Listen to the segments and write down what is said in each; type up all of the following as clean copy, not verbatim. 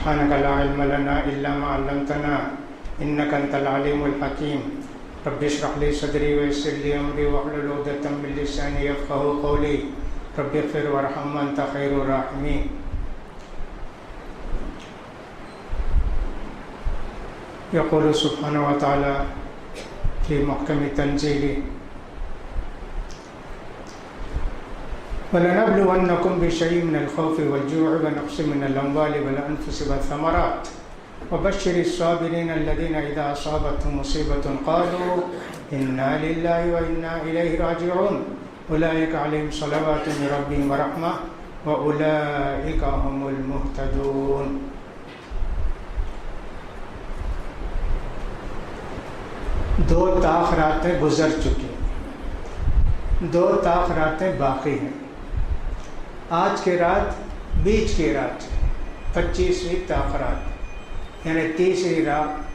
سبحانك لا علم لنا إلا ما علمتنا إنك أنت العليم الحكيم رب اشرح لي صدري ويسر لي أمري واحلل عقدة من لساني يفقهوا قولي رب اغفر وارحم وأنت خير الراحمين. يقول سبحانه وتعالى في محكم تنزيله وَلَنَبْلُوَنَّكُمْ بِشَيْءٍ مِّنَ الْخَوْفِ وَالْجُوعِ وَنَقْصٍ مِّنَ الْأَمْوَالِ وَالْأَنفُسِ وَالثَّمَرَاتِ وَبَشِّرِ الصَّابِرِينَ الَّذِينَ إِذَا أَصَابَتْهُم مُّصِيبَةٌ قَالُوا إِنَّا لِلَّهِ وَإِنَّا إِلَيْهِ راجعون أُولَٰئِكَ عَلَيْهِمْ صَلَوَاتٌ مِّن رَّبِّهِمْ وَرَحْمَةٌ وَأُولَٰئِكَ هُمُ الْمُهْتَدُونَ. دو طاق راتیں گزر چکی، دو طاق راتیں باقی ہیں. آج کی رات بیچ کی رات 25ویں تاخرات، یعنی 30ویں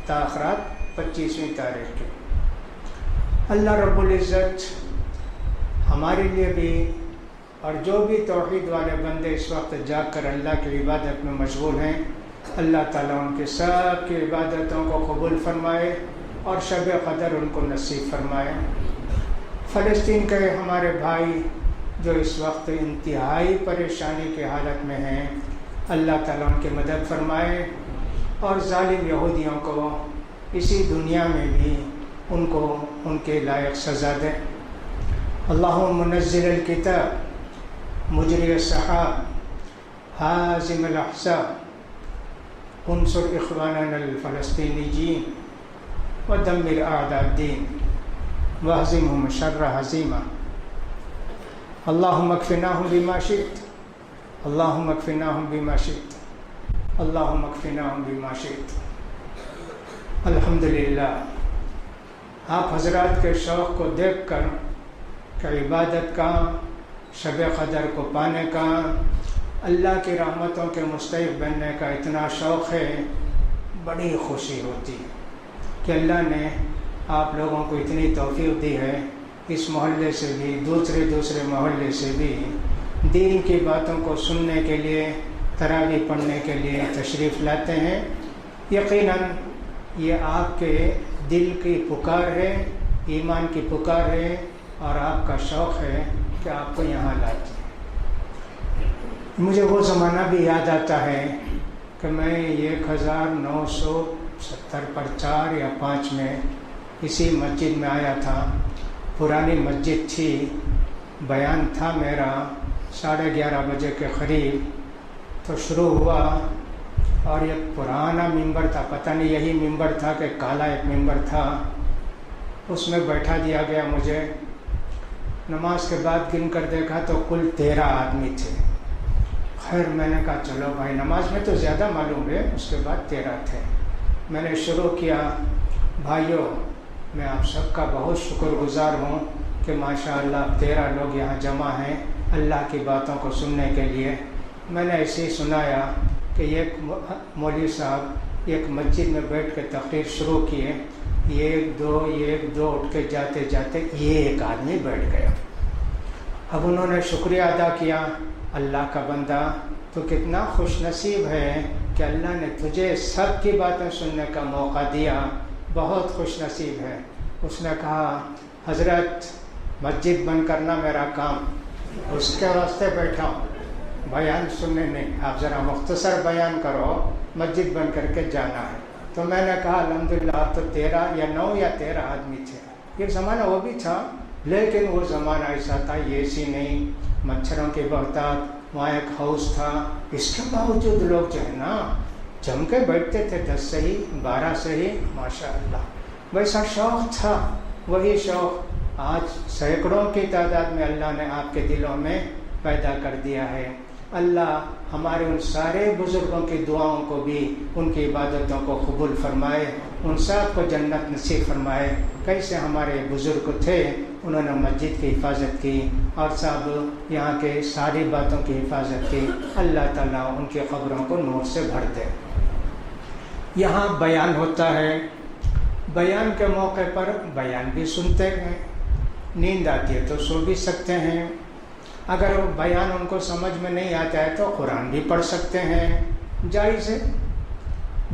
تاخرات 25ویں تاریخ کی. اللہ رب العزت ہمارے لیے بھی اور جو بھی توحید والے بندے اس وقت جاگ کر اللہ کی عبادت میں مشغول ہیں، اللہ تعالیٰ ان کے سب کی عبادتوں کو قبول فرمائے اور شب قدر ان کو نصیب فرمائے. فلسطین کے ہمارے بھائی جو اس وقت انتہائی پریشانی کی حالت میں ہیں، اللہ تعالیٰ ان کی مدد فرمائے اور ظالم یہودیوں کو اسی دنیا میں بھی ان کو ان کے لائق سزا دے. اللہم منزل الکتاب مجری السحاب حازم الاحزاب انصر اخواننا الفلسطینیین ودمر اعداء الدین واہزمہم شر ہزیمہ. اللہم اکفناہم بما شئت اللہم اکفناہم بما شئت اللہم اکفناہم بما شئت. الحمدللہ آپ حضرات کے شوق کو دیکھ کر کہ عبادت کا، شب قدر کو پانے کا، اللہ کی رحمتوں کے مستحق بننے کا اتنا شوق ہے، بڑی خوشی ہوتی ہے کہ اللہ نے آپ لوگوں کو اتنی توفیق دی ہے. اس محلے سے بھی دوسرے محلے سے بھی دین کی باتوں کو سننے کے لیے، تراویح پڑھنے کے لیے تشریف لاتے ہیں. یقیناً یہ آپ کے دل کی پکار ہے، ایمان کی پکار ہے اور آپ کا شوق ہے کہ آپ کو یہاں لاتے ہیں. مجھے وہ زمانہ بھی یاد آتا ہے کہ میں 1970 پر 4 یا 5 میں اسی مسجد میں آیا تھا. پرانی مسجد تھی، بیان تھا میرا 11:30 بجے کے قریب. تو شروع ہوا اور ایک پرانا ممبر تھا، پتہ نہیں یہی ممبر تھا کہ کالا ایک ممبر تھا، اس میں بیٹھا دیا گیا مجھے. نماز کے بعد گن کر دیکھا تو کل 13 آدمی تھے. خیر میں نے کہا چلو بھائی، نماز میں تو زیادہ معلوم ہے، اس کے بعد 13 تھے. میں نے شروع کیا، بھائیوں میں آپ سب کا بہت شکر گزار ہوں کہ ماشاءاللہ 13 لوگ یہاں جمع ہیں اللہ کی باتوں کو سننے کے لیے. میں نے ایسے ہی سنایا کہ ایک مولوی صاحب ایک مسجد میں بیٹھ کے تقریر شروع کیے، ایک دو اٹھ کے جاتے جاتے ایک آدمی بیٹھ گیا. اب انہوں نے شکریہ ادا کیا، اللہ کا بندہ تو کتنا خوش نصیب ہے کہ اللہ نے تجھے سب کی باتیں سننے کا موقع دیا، بہت خوش نصیب ہے. اس نے کہا حضرت مسجد بند کرنا میرا کام، اس کے واسطے بیٹھا ہوں، بیان سننے نہیں. آپ ذرا مختصر بیان کرو، مسجد بند کر کے جانا ہے. تو میں نے کہا الحمدللہ آپ تو 9 یا 13 آدمی تھے. ایک زمانہ وہ بھی تھا، لیکن وہ زمانہ ایسا تھا اے سی نہیں، مچھروں کی بہتات، وہاں ایک ہاؤس تھا. اس کے باوجود لوگ جو ہے نا جم کے بیٹھتے تھے، 10 سے ہی 12 سے ہی، ماشاءاللہ ویسا شوق تھا. وہی شوق آج سینکڑوں کی تعداد میں اللہ نے آپ کے دلوں میں پیدا کر دیا ہے. اللہ ہمارے ان سارے بزرگوں کی دعاؤں کو بھی، ان کی عبادتوں کو قبول فرمائے، ان سب کو جنت نصیب فرمائے. کیسے ہمارے بزرگ تھے، انہوں نے مسجد کی حفاظت کی اور سب یہاں کے ساری باتوں کی حفاظت کی. اللہ تعالیٰ ان کی قبروں کو نور سے بھر دے. یہاں بیان ہوتا ہے، بیان کے موقع پر بیان بھی سنتے ہیں، نیند آتی ہے تو سو بھی سکتے ہیں. اگر بیان ان کو سمجھ میں نہیں آتا ہے تو قرآن بھی پڑھ سکتے ہیں، جائز ہے.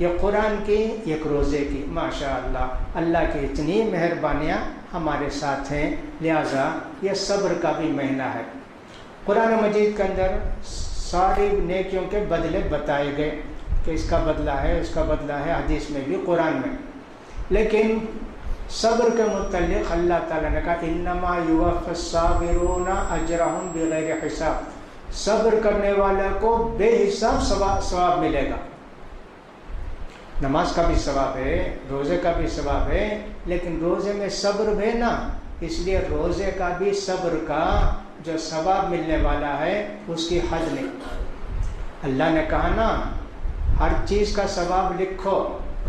یہ قرآن کی ایک روزے کی. ماشاء اللہ اللہ کی اتنی مہربانیاں ہمارے ساتھ ہیں. لہٰذا یہ صبر کا بھی مہینہ ہے. قرآن مجید کے اندر ساری نیکیوں کے بدلے بتائے گئے کہ اس کا بدلہ ہے، اس کا بدلہ ہے، حدیث میں بھی قرآن میں. لیکن صبر کے متعلق اللہ تعالیٰ نے کہا انما یوفی الصابرون اجرہم بغیر حساب. صبر کرنے والے کو بے حساب ثواب ملے گا. نماز کا بھی ثواب ہے، روزے کا بھی ثواب ہے، لیکن روزے میں صبر بھی نا، اس لیے روزے کا بھی صبر کا جو ثواب ملنے والا ہے اس کی حد نہیں. اللہ نے کہا نا ہر چیز کا ثواب لکھو،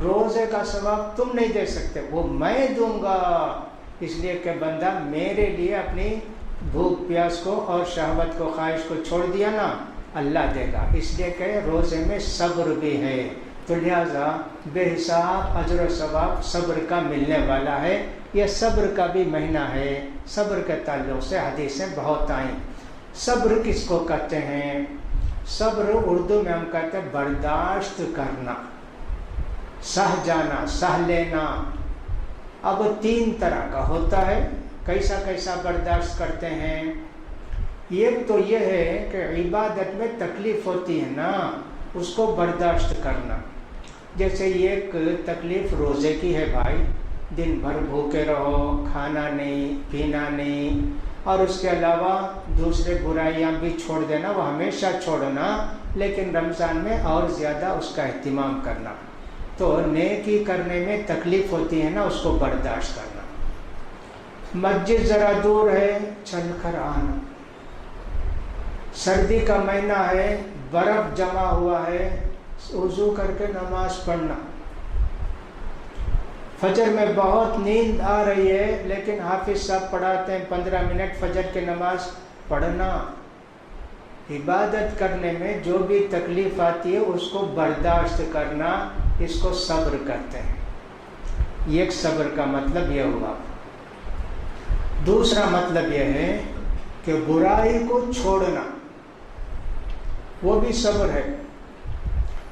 روزے کا ثواب تم نہیں دے سکتے، وہ میں دوں گا. اس لیے کہ بندہ میرے لیے اپنی بھوک پیاس کو اور شہوت کو خواہش کو چھوڑ دیا نا، اللہ دے گا. اس لیے کہ روزے میں صبر بھی ہے، تو لہٰذا بے حساب اجر و ثواب صبر کا ملنے والا ہے. یہ صبر کا بھی مہینہ ہے. صبر کے تعلق سے حدیثیں بہت آئیں. صبر کس کو کہتے ہیں؟ صبر اردو میں ہم کہتے ہیں برداشت کرنا، سہ جانا، سہ لینا. اب 3 طرح کا ہوتا ہے. کیسا کیسا برداشت کرتے ہیں؟ ایک تو یہ ہے کہ عبادت میں تکلیف ہوتی ہے نا، اس کو برداشت کرنا. جیسے ایک تکلیف روزے کی ہے بھائی، دن بھر بھوکے رہو، کھانا نہیں، پینا نہیں، اور اس کے علاوہ دوسرے برائیاں بھی چھوڑ دینا، وہ ہمیشہ چھوڑنا، لیکن رمضان میں اور زیادہ اس کا اہتمام کرنا. تو نیکی کرنے میں تکلیف ہوتی ہے نا، اس کو برداشت کرنا. مسجد ذرا دور ہے، چل کر آنا. سردی کا مہینہ ہے، برف جمع ہوا ہے، وضو کر کے نماز پڑھنا. فجر میں بہت نیند آ رہی ہے، لیکن حافظ صاحب پڑھاتے ہیں 15 منٹ فجر کی نماز پڑھنا. عبادت کرنے میں جو بھی تکلیف آتی ہے اس کو برداشت کرنا، اس کو صبر کرتے ہیں. ایک صبر کا مطلب یہ ہوا. دوسرا مطلب یہ ہے کہ برائی کو چھوڑنا، وہ بھی صبر ہے.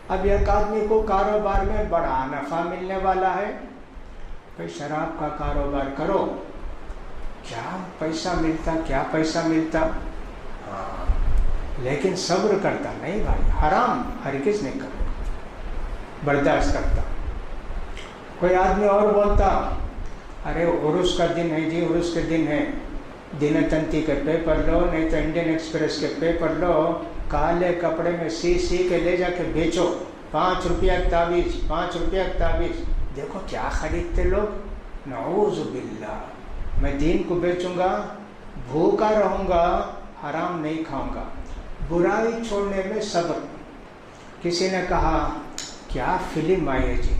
اب ایک آدمی کو کاروبار میں بڑا نفع ملنے والا ہے، بھائی شراب کا کاروبار کرو، کیا پیسہ ملتا، کیا پیسہ ملتا، لیکن صبر کرتا نہیں بھائی، حرام ہرگز نہیں کرتا، برداشت کرتا. کوئی آدمی اور بولتا ارے عرس کا دن ہے جی، عرس کے دن ہے، دن تنتی کے پیپر لو، نہیں تو انڈین ایکسپریس کے پیپر لو، کالے کپڑے میں سی کے لے جا کے بیچو، 5 روپیہ تعویذ، 5 روپیہ تعویذ. دیکھو کیا خریدتے لوگ. نعوذ باللہ. میں دین کو بیچوں گا، بھوکا رہوں گا، حرام نہیں کھاؤں گا. برائی چھوڑنے میں صبر. کسی نے کہا کیا فلم آئی ہے جی،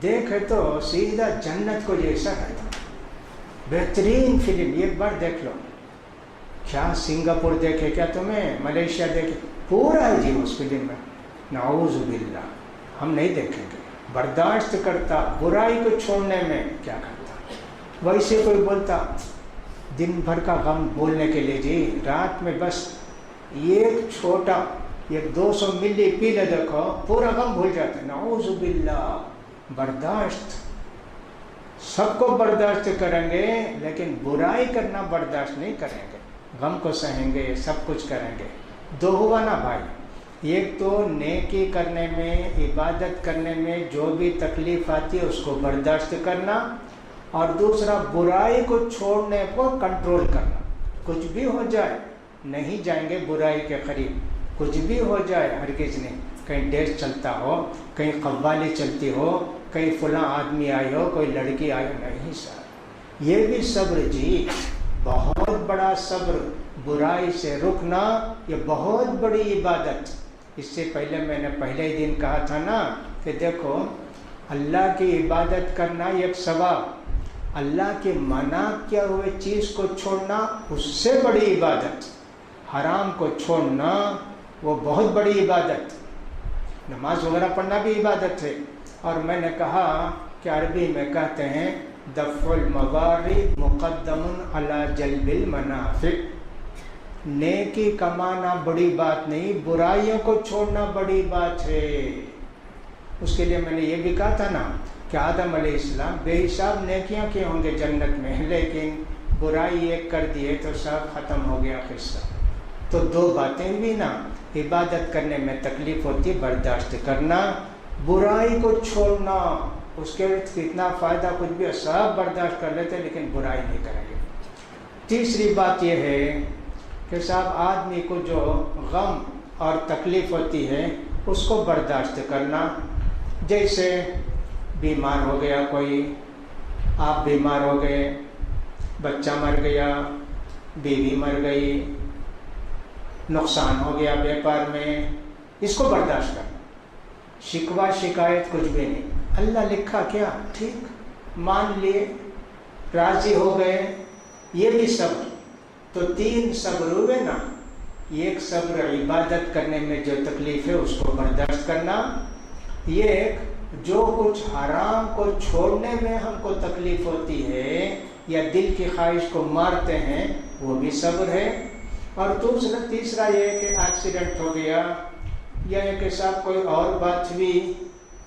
دیکھے تو سیدھا جنت کو جیسا رہتا، بہترین فلم، ایک بار دیکھ لو. کیا سنگاپور دیکھے، کیا تمہیں ملیشیا دیکھے، پورا ہے جی اس فلم میں. نعوذ باللہ، ہم نہیں دیکھیں گے. برداشت کرتا برائی کو چھوڑنے میں، کیا کرتا. ویسے کوئی بولتا دن بھر کا غم بولنے کے لیے جی، رات میں بس ایک چھوٹا 200 ملی پی لے، دیکھو پورا غم بھول جاتا ہے. نعوذ باللہ. برداشت سب کو برداشت کریں گے، لیکن برائی کرنا برداشت نہیں کریں گے. غم کو سہیں گے، سب کچھ کریں گے. 2 ہوا نا بھائی. ایک تو نیکی کرنے میں، عبادت کرنے میں جو بھی تکلیف آتی ہے اس کو برداشت کرنا، اور دوسرا برائی کو چھوڑنے کو کنٹرول کرنا. کچھ بھی ہو جائے نہیں جائیں گے برائی کے قریب. کچھ بھی ہو جائے ہرگز نہیں. کہیں ڈیش چلتا ہو، کہیں قوالی چلتی ہو، کہیں فلاں آدمی آئی ہو، کوئی لڑکی آئی ہو، نہیں سر. یہ بھی صبر جی، بہت بڑا صبر. برائی سے رکنا یہ بہت بڑی عبادت. اس سے پہلے میں نے پہلے ہی دن کہا تھا نا کہ دیکھو اللہ کی عبادت کرنا ایک ثواب، اللہ کے منع کیا ہوئے چیز کو چھوڑنا اس سے بڑی عبادت. حرام کو چھوڑنا وہ بہت بڑی عبادت. نماز وغیرہ پڑھنا بھی عبادت ہے. اور میں نے کہا کہ عربی میں کہتے ہیں دفع المضار مقدم علی جلب المنافع. نیکی کمانا بڑی بات نہیں، برائیوں کو چھوڑنا بڑی بات ہے. اس کے لیے میں نے یہ بھی کہا تھا نا کہ آدم علیہ السلام بے حساب نیکیاں کیے ہوں گے جنت میں، لیکن برائی ایک کر دیے تو سب ختم ہو گیا قصہ۔ تو دو باتیں بھی نا، عبادت کرنے میں تکلیف ہوتی ہے، برداشت کرنا، برائی کو چھوڑنا، اس کے کتنا فائدہ کچھ بھی سب برداشت کر لیتے لیکن برائی نہیں کریں گے۔ تیسری بات یہ ہے کہ صاحب آدمی کو جو غم اور تکلیف ہوتی ہے اس کو برداشت کرنا، جیسے بیمار ہو گیا کوئی، آپ بیمار ہو گئے، بچہ مر گیا، بیوی مر گئی، نقصان ہو گیا بیپار میں، اس کو برداشت کرنا، شکوہ شکایت کچھ بھی نہیں، اللہ لکھا کیا ٹھیک، مان لیے، راضی ہو گئے، یہ بھی صبر۔ تو تین صبر ہوئے نا، ایک صبر عبادت کرنے میں جو تکلیف ہے اس کو برداشت کرنا، یہ ایک جو کچھ حرام کو چھوڑنے میں ہم کو تکلیف ہوتی ہے یا دل کی خواہش کو مارتے ہیں وہ بھی صبر ہے، اور تیسرا یہ کہ ایکسیڈنٹ ہو گیا یا ایک کے ساتھ کوئی اور بات ہوئی،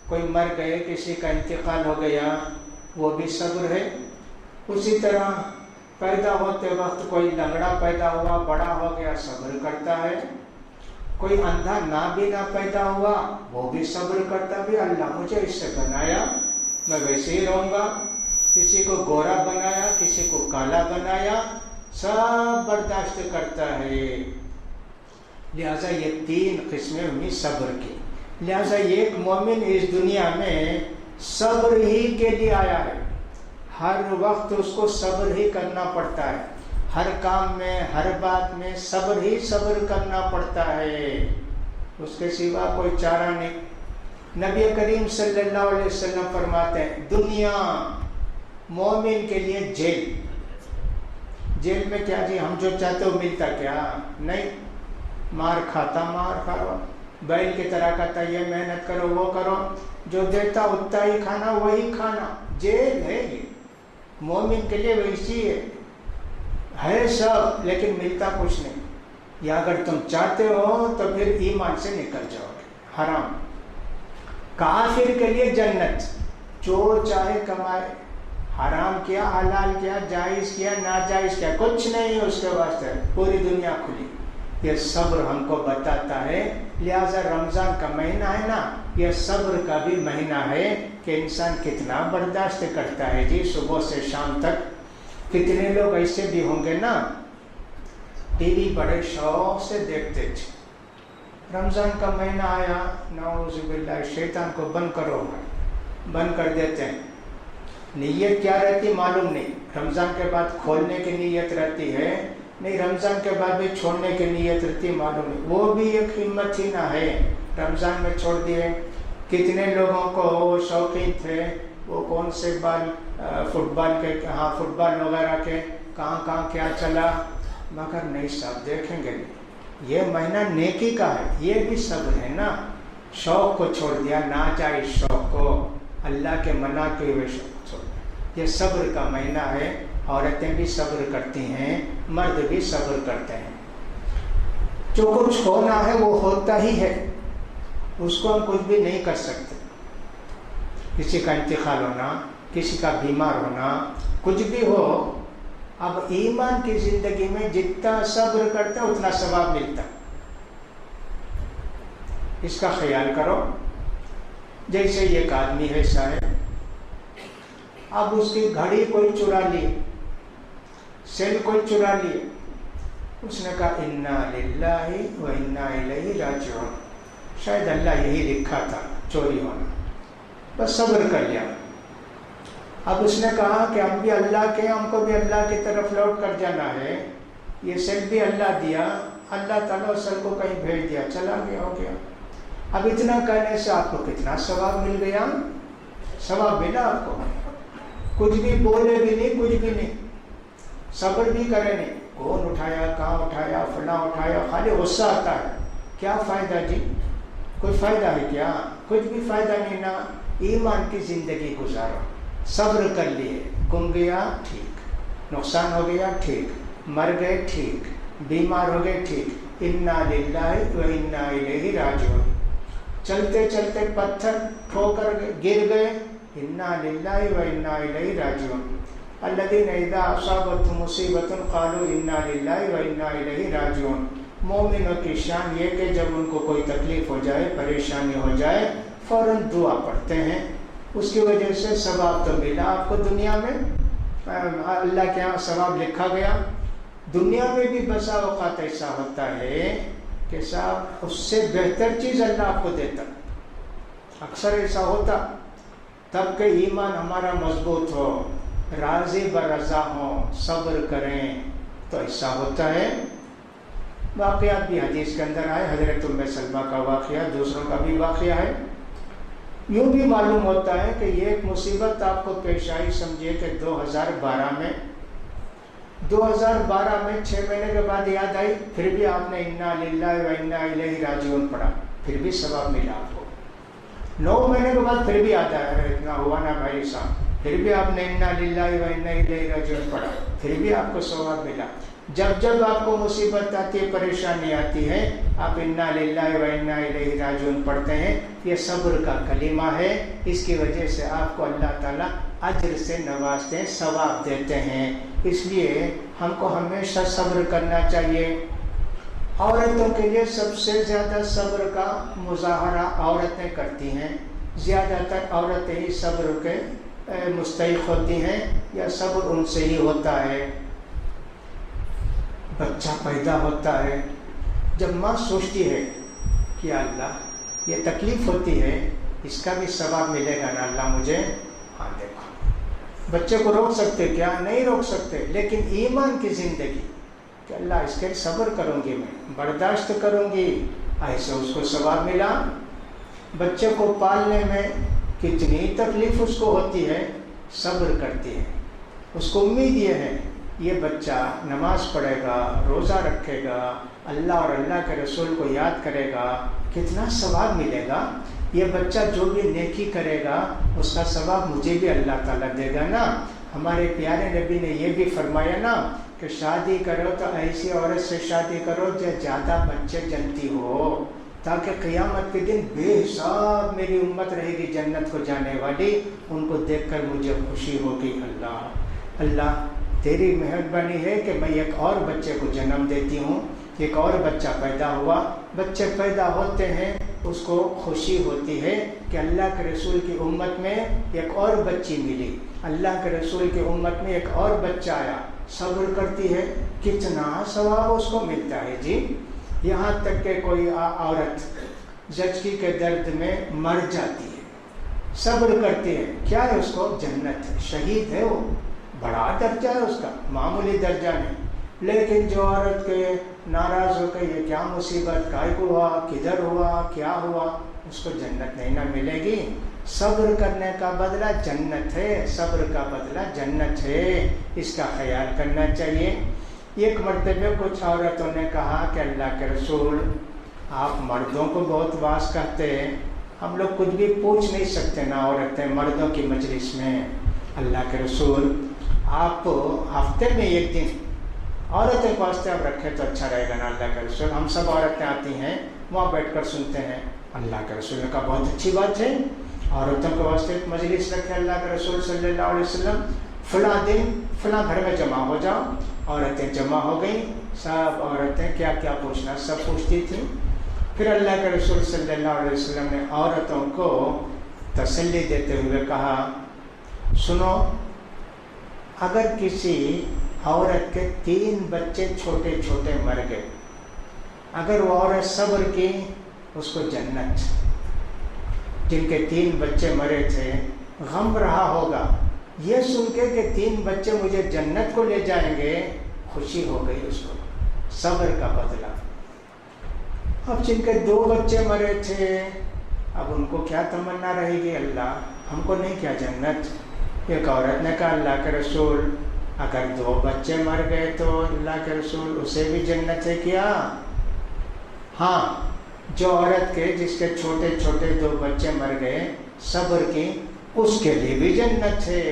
کوئی مر گئے، کسی کا انتقال ہو گیا، وہ بھی صبر ہے۔ اسی طرح پیدا ہوتے وقت کوئی لنگڑا پیدا ہوا، بڑا ہو گیا، صبر کرتا ہے۔ کوئی اندھا نابینا پیدا ہوا، وہ بھی صبر کرتا بھی، اللہ مجھے اس سے بنایا، میں ویسے ہی رہوں گا۔ کسی کو گورا بنایا، کسی کو کالا بنایا، سب برداشت کرتا ہے۔ لہذا یہ تین قسمیں ہوئی صبر کی۔ لہذا ایک مومن اس دنیا میں صبر ہی کے لیے آیا ہے، ہر وقت اس کو صبر ہی کرنا پڑتا ہے، ہر کام میں، ہر بات میں صبر ہی صبر کرنا پڑتا ہے، اس کے سوا کوئی چارہ نہیں۔ نبی کریم صلی اللہ علیہ وسلم فرماتے ہیں دنیا مومن کے لیے جیل۔ جیل میں کیا جی ہم جو چاہتے ہو ملتا کیا نہیں، مار کھاتا، مار کھاؤ، بیل کی طرح کہتا یہ محنت کرو وہ کرو، جو دیتا اتنا ہی کھانا وہی کھانا، جیل ہے یہ۔ مومن کے لیے ویسی ہے سب، لیکن ملتا کچھ نہیں۔ یا اگر تم چاہتے ہو تو پھر ایمان سے نکل جاؤ گے، حرام۔ کافر کے لیے جنت، جو چاہے کمائے، حرام کیا، حلال کیا، جائز کیا، ناجائز کیا، کچھ نہیں اس کے واسطے، پوری دنیا کھلی۔ یہ صبر ہم کو بتاتا ہے۔ لہذا رمضان کا مہینہ ہے نا، یہ صبر کا بھی مہینہ ہے کہ انسان کتنا برداشت کرتا ہے جی، صبح سے شام تک۔ کتنے لوگ ایسے بھی ہوں گے نا، ٹی وی بڑے شوق سے دیکھتے تھے، رمضان کا مہینہ آیا، نعوذ باللہ، شیطان کو بند کرو، بند کر دیتے ہیں۔ نیت کیا رہتی معلوم نہیں، رمضان کے بعد کھولنے کی نیت رہتی ہے، نہیں رمضان کے بعد بھی چھوڑنے کی نیت رہتی معلوم نہیں، وہ بھی ایک ہمت ہی نہ ہے، رمضان میں چھوڑ دیے۔ کتنے لوگوں کو وہ شوقین تھے، وہ کون سے فٹ بال کے، ہاں فٹ بال وغیرہ کے، کہاں کہاں کیا چلا، مگر نہیں صاحب دیکھیں گے یہ مہینہ نیکی کا ہے، یہ بھی صبر ہے نا۔ شوق کو چھوڑ دیا، ناجائز شوق کو، اللہ کے منع کیے ہوئے شوق کو چھوڑ دیا، یہ صبر کا مہینہ ہے۔ عورتیں بھی صبر کرتی ہیں، مرد بھی صبر کرتے ہیں۔ جو کچھ ہونا ہے وہ ہوتا ہی ہے، اس کو ہم کچھ بھی نہیں کر سکتے۔ کسی کا انتقال ہونا، کسی کا بیمار ہونا، کچھ بھی ہو، اب ایمان کی زندگی میں جتنا صبر کرتا اتنا ثواب ملتا، اس کا خیال کرو۔ جیسے ایک آدمی ہے صاحب، اب اس کی گھڑی کوئی چرا لی، سیل کوئی چرا لی، اس نے کہا انا للہ و انا الیہ راجعون، شاید اللہ یہی لکھا تھا چوری ہونا، بس صبر کر لیا۔ اب اس نے کہا کہ ہم بھی اللہ کے ہیں، ہم کو بھی اللہ کی طرف لوٹ کر جانا ہے، یہ سیل بھی اللہ دیا، اللہ تعالیٰ سیل کو کہیں بھیج دیا، چلا گیا، ہو گیا۔ اب اتنا کہنے سے آپ کو کتنا ثواب مل گیا، ثواب ملا آپ کو، کچھ بھی بولے بھی نہیں، کچھ بھی نہیں، صبر بھی کرے نہیں، کون اٹھایا، کہاں اٹھایا، فلاں اٹھایا، خالی غصہ آتا ہے، کیا فائدہ جی، کچھ فائدہ ہے کیا، کچھ بھی فائدہ نہیں نا۔ ایمان کی زندگی گزارو، صبر کر لیے، گم گیا ٹھیک، نقصان ہو گیا ٹھیک، مر گئے ٹھیک، بیمار ہو گئے ٹھیک، انا للہ و انا الیہ راجعون۔ چلتے چلتے پتھر ٹھوکر گر گئے، انا للہ و انا الیہ راجعون، الذین اذا اصابتهم مصیبۃ قالوا انا للہ و انا الیہ راجعون۔ مومنوں کی شان یہ کہ جب ان کو کوئی تکلیف ہو جائے، پریشانی ہو جائے، فوراً دعا پڑھتے ہیں، اس کی وجہ سے ثواب تو ملا آپ کو دنیا میں، اللہ کے یہاں ثواب لکھا گیا۔ دنیا میں بھی بسا اوقات ایسا ہوتا ہے کہ صاحب اس سے بہتر چیز اللہ آپ کو دیتا، اکثر ایسا ہوتا، تب کہ ایمان ہمارا مضبوط ہو، راضی برضا ہوں، صبر کریں تو ایسا ہوتا ہے۔ واقعات بھی حدیث کے اندر آئے، حضرت ام سلمہ کا واقعہ، دوسروں کا بھی واقعہ ہے۔ یوں بھی معلوم ہوتا ہے کہ یہ ایک مصیبت آپ کو پیش آئی، سمجھیے کہ 2012 میں 6 مہینے کے بعد یاد آئی، پھر بھی آپ نے انا للہ و انا الیہ راجعون پڑھا، پھر بھی ثواب ملا آپ کو۔ 9 مہینے کے بعد پھر بھی آتا ہے، اتنا ہوا نا بھائی صاحب، پھر بھی آپ نے انا للہ و انا الیہ راجعون پڑھا، پھر بھی آپ کو ثواب ملا۔ جب جب آپ کو مصیبت آتی ہے، پریشانی آتی ہے، آپ انا للہ و انا الیہ راجعون پڑھتے ہیں، یہ صبر کا کلمہ ہے، اس کی وجہ سے آپ کو اللہ تعالیٰ اجر سے نوازتے ہیں، ثواب دیتے ہیں۔ اس لیے ہم کو ہمیشہ صبر کرنا چاہیے۔ عورتوں کے لیے سب سے زیادہ صبر کا مظاہرہ عورتیں کرتی ہیں، زیادہ تر عورتیں ہی صبر کے مستحق ہوتی ہیں، یا صبر ان سے ہی ہوتا ہے۔ بچہ پیدا ہوتا ہے، جب ماں سوچتی ہے کہ اللہ یہ تکلیف ہوتی ہے، اس کا بھی ثواب ملے گا نا اللہ مجھے، ہاں دیکھو بچے کو روک سکتے کیا؟ نہیں روک سکتے، لیکن ایمان کی زندگی کہ اللہ اس کے صبر کروں گی، میں برداشت کروں گی، ایسے اس کو ثواب ملا۔ بچے کو پالنے میں کتنی تکلیف اس کو ہوتی ہے، صبر کرتی ہے، اس کو امید یہ ہے یہ بچہ نماز پڑھے گا، روزہ رکھے گا، اللہ اور اللہ کے رسول کو یاد کرے گا، کتنا ثواب ملے گا۔ یہ بچہ جو بھی نیکی کرے گا اس کا ثواب مجھے بھی اللہ تعالیٰ دے گا نا۔ ہمارے پیارے نبی نے یہ بھی فرمایا نا کہ شادی کرو تو ایسی عورت سے شادی کرو جو زیادہ بچے جنتی ہو، تاکہ قیامت کے دن بے حساب میری امت رہے گی جنت کو جانے والی، ان کو دیکھ کر مجھے خوشی ہوگی۔ اللہ تیری مہربانی ہے کہ میں ایک اور بچے کو جنم دیتی ہوں، ایک اور بچہ پیدا ہوا۔ بچے پیدا ہوتے ہیں، اس کو خوشی ہوتی ہے کہ اللہ کے رسول کی امت میں ایک اور بچی ملی، اللہ کے رسول کی امت میں ایک اور بچہ آیا، صبر کرتی ہے، کتنا ثواب اس کو ملتا ہے جی۔ یہاں تک کہ کوئی عورت زچگی کے درد میں مر جاتی ہے، صبر کرتی ہے، کیا ہے اس کو؟ جنت ہے، شہید ہے، وہ بڑا درجہ ہے اس کا، معمولی درجہ نہیں۔ لیکن جو عورت کے ناراض ہو کے یہ کیا مصیبت، کائے کو ہوا، کدھر ہوا، کیا ہوا، اس کو جنت نہیں نہ ملے گی۔ صبر کرنے کا بدلہ جنت ہے، صبر کا بدلہ جنت ہے، اس کا خیال کرنا چاہیے۔ ایک مرتبہ کچھ عورتوں نے کہا کہ اللہ کے رسول آپ مردوں کو بہت واز کرتے ہیں، ہم لوگ کچھ بھی پوچھ نہیں سکتے نا عورتیں مردوں کی مجلس میں، اللہ کے رسول آپ ہفتے میں ایک دن عورتیں کو واسطے آپ رکھے تو اچھا رہے گا نا اللہ کے رسول، ہم سب عورتیں آتی ہیں وہاں بیٹھ کر سنتے ہیں۔ اللہ کے رسول نے کہا بہت اچھی بات ہے، عورتوں کے واسطے ایک مجلس رکھے اللہ کے رسول صلی اللہ علیہ وسلم، فلاں دن فلاں گھر میں جمع ہو جاؤ۔ عورتیں جمع ہو گئیں، سب عورتیں کیا کیا پوچھنا سب پوچھتی تھیں۔ پھر اللہ کے رسول صلی اللہ علیہ وسلم نے عورتوں کو تسلی دیتے ہوئے کہا سنو، اگر کسی عورت کے 3 بچے چھوٹے چھوٹے مر گئے، اگر وہ عورت صبر کی اس کو جنت، جن کے 3 بچے مرے تھے غم رہا ہوگا، یہ سن کے کہ 3 بچے مجھے جنت کو لے جائیں گے، خوشی ہو گئی اس کو، صبر کا بدلہ۔ اب جن کے 2 بچے مرے تھے، اب ان کو کیا تمنا رہے گی، اللہ ہم کو نہیں کیا جنت؟ ایک عورت نے کہا اللہ کے رسول اگر 2 بچے مر گئے تو اللہ کے رسول اسے بھی جنت ہے کیا؟ ہاں، جو عورت کے جس کے چھوٹے چھوٹے 2 بچے مر گئے صبر کی، اس کے لیے بھی جنت ہے۔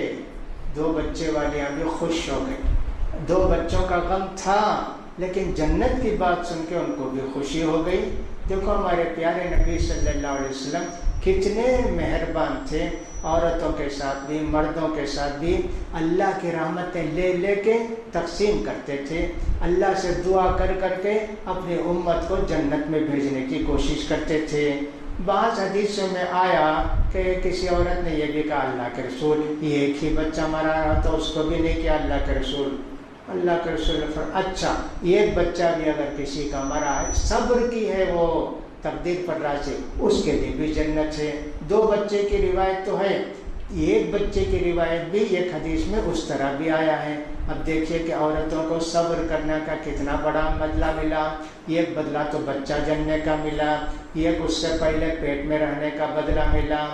2 بچے والیاں بھی خوش ہو گئی، 2 بچوں کا غم تھا لیکن جنت کی بات سن کے ان کو بھی خوشی ہو گئی۔ دیکھو ہمارے پیارے نبی صلی اللہ علیہ وسلم کتنے مہربان تھے، عورتوں کے ساتھ بھی مردوں کے ساتھ بھی اللہ کی رحمتیں لے لے کے تقسیم کرتے تھے، اللہ سے دعا کر کر کے اپنی امت کو جنت میں بھیجنے کی کوشش کرتے تھے۔ بعض حدیثوں میں آیا کہ کسی عورت نے یہ بھی کہا اللہ کے رسول یہ ایک ہی بچہ مرا رہا تو اس کو بھی نہیں کیا اللہ کے رسول۔ اللہ کے رسول نے فرمایا اچھا ایک بچہ بھی اگر کسی کا مرا ہے، صبر کی ہے وہ تقدیر پر راضی، اس کے لیے بھی جنت ہے۔ 2 بچے کی روایت تو ہے، ایک بچے کی روایت بھی ایک حدیث میں اس طرح بھی آیا ہے۔ اب دیکھیے کہ عورتوں کو صبر کرنے کا کتنا بڑا بدلہ ملا، ایک بدلہ تو بچہ جننے کا ملا، ایک اس سے پہلے پیٹ میں رہنے کا بدلہ ملا،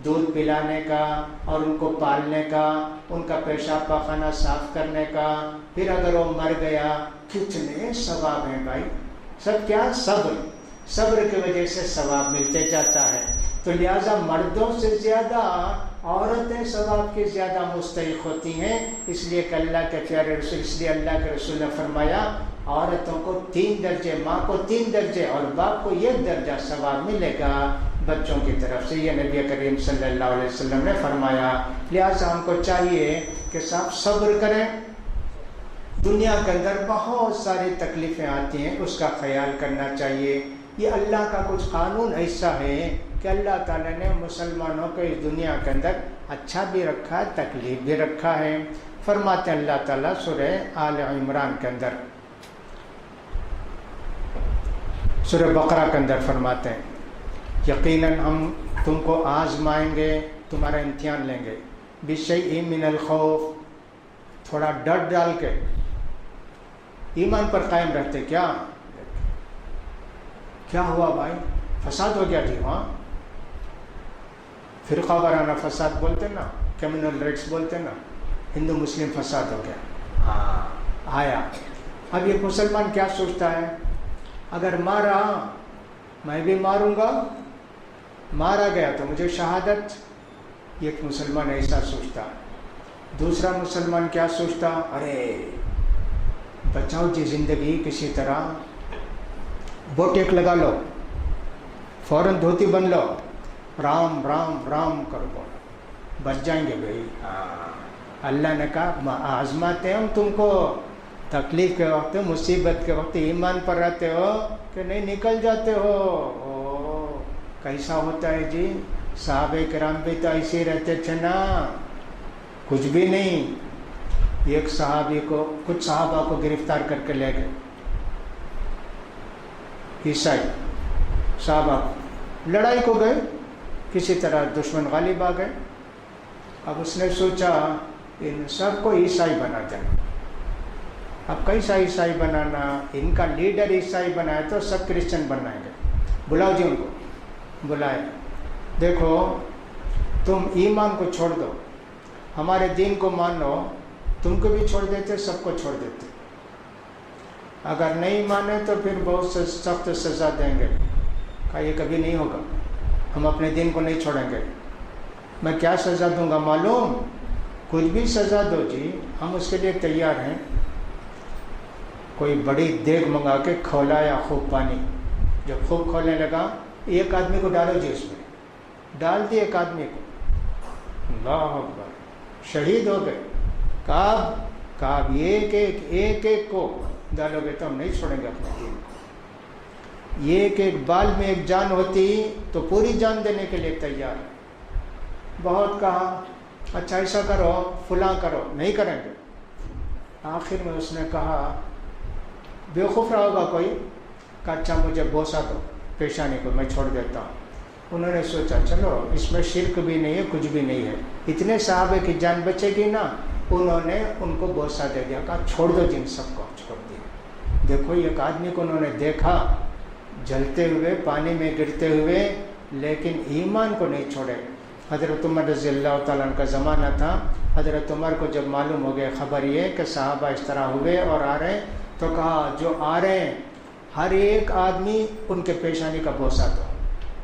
دودھ پلانے کا اور ان کو پالنے کا، ان کا پیشاب پاخانہ صاف کرنے کا، پھر اگر وہ مر گیا کتنے ثواب ہیں بھائی، سب کیا صبر کی وجہ سے ثواب ملتے جاتا ہے۔ تو لہٰذا مردوں سے زیادہ عورتیں ثواب کی زیادہ مستحق ہوتی ہیں، اس لیے کہ اللہ کے پیارے رسول، اس لیے اللہ کے رسول نے فرمایا عورتوں کو 3 درجے، ماں کو 3 درجے اور باپ کو 1 درجہ ثواب ملے گا بچوں کی طرف سے، یہ نبی کریم صلی اللہ علیہ وسلم نے فرمایا۔ لہٰذا ہم کو چاہیے کہ صاحب صبر کریں، دنیا کے اندر بہت ساری تکلیفیں آتی ہیں، اس کا خیال کرنا چاہیے۔ یہ اللہ کا کچھ قانون ایسا ہے کہ اللہ تعالیٰ نے مسلمانوں کو اس دنیا کے اندر اچھا بھی رکھا ہے، تکلیف بھی رکھا ہے۔ فرماتے ہیں اللہ تعالیٰ سورہ آل عمران کے اندر، سورہ بقرہ کے اندر فرماتے ہیں یقیناً ہم تم کو آزمائیں گے، تمہارا امتحان لیں گے، بشیء من الخوف، تھوڑا ڈر ڈال کے ایمان پر قائم رہتے۔ کیا ہوا بھائی؟ فساد ہو گیا جی، ہاں فرقہ وارانہ فساد بولتے نا، کمیونل رائٹس بولتے نا، ہندو مسلم فساد ہو گیا، ہاں آیا۔ اب یہ مسلمان کیا سوچتا ہے، اگر مارا میں بھی ماروں گا، مارا گیا تو مجھے شہادت، ایک مسلمان ایسا سوچتا۔ دوسرا مسلمان کیا سوچتا، ارے بچاؤ جی زندگی کسی طرح، بوٹیک لگا لو، فوراً دھوتی بن لو، رام رام رام کر بولو، بچ جائیں گے بھائی۔ اللہ نے کہا آزماتے ہیں ہم تم کو، تکلیف کے وقت، مصیبت کے وقت ایمان پر رہتے ہو کہ نہیں نکل جاتے ہو۔ کیسا ہوتا ہے جی، صحابہ کرام بھی تو ایسے رہتے تھے نا، کچھ بھی نہیں۔ ایک صحابی کو، کچھ صحابہ کو گرفتار کر کے لے گئے عیسائی صحابہ، لڑائی کو گئے، کسی طرح دشمن غالب آ گئے۔ اب اس نے سوچا ان سب کو عیسائی بنا دینا۔ اب کیسا عیسائی بنانا، ان کا لیڈر عیسائی بنائے تو سب کرسچن بنائیں گے، بلاؤ جی ان کو، بلائے، دیکھو تم ایمان کو چھوڑ دو، ہمارے دین کو مان لو، تم کو بھی چھوڑ دیتے، سب کو چھوڑ دیتے، اگر نہیں مانے تو پھر بہت سخت سزا دیں گے۔ کہا یہ کبھی نہیں ہوگا، ہم اپنے دین کو نہیں چھوڑیں گے۔ میں کیا سزا دوں گا معلوم؟ کچھ بھی سزا دو جی، ہم اس کے لیے تیار ہیں۔ کوئی بڑی دیگ منگا کے کھولایا خوب پانی، جب خوب کھولنے لگا ایک آدمی کو ڈالو جی، اس میں ڈال دی ایک آدمی کو، اللہ اکبر، شہید ہو گئے۔ کعب ایک ایک کو ڈالو گے تو ہم نہیں چھوڑیں گے اپنے دین کو۔ ایک ایک بال میں ایک جان ہوتی تو پوری جان دینے کے لیے تیار ہے۔ بہت کہا اچھا ایسا کرو، فلاں کرو، نہیں کریں گے۔ آخر میں اس نے کہا، بیوقوف رہا ہوگا کوئی، کہا اچھا مجھے بوسہ دو پیشانی کو، میں چھوڑ دیتا ہوں۔ انہوں نے سوچا چلو اس میں شرک بھی نہیں ہے، کچھ بھی نہیں ہے، اتنے صحابے کی جان بچے گی نا۔ انہوں نے ان کو بوسہ دے دیا، کہا چھوڑ دو جن سب کو، چھوڑ دیا۔ دیکھو ایک آدمی کو انہوں نے دیکھا جلتے ہوئے، پانی میں گرتے ہوئے، لیکن ایمان کو نہیں چھوڑے۔ حضرت عمر رضی اللہ تعالیٰ عنہ کا زمانہ تھا، حضرت عمر کو جب معلوم ہو گیا خبر یہ کہ صحابہ اس طرح ہوئے اور آ رہے ہیں، تو کہا جو آ رہے ہیں ہر ایک آدمی ان کے پیشانی کا بوسہ دو،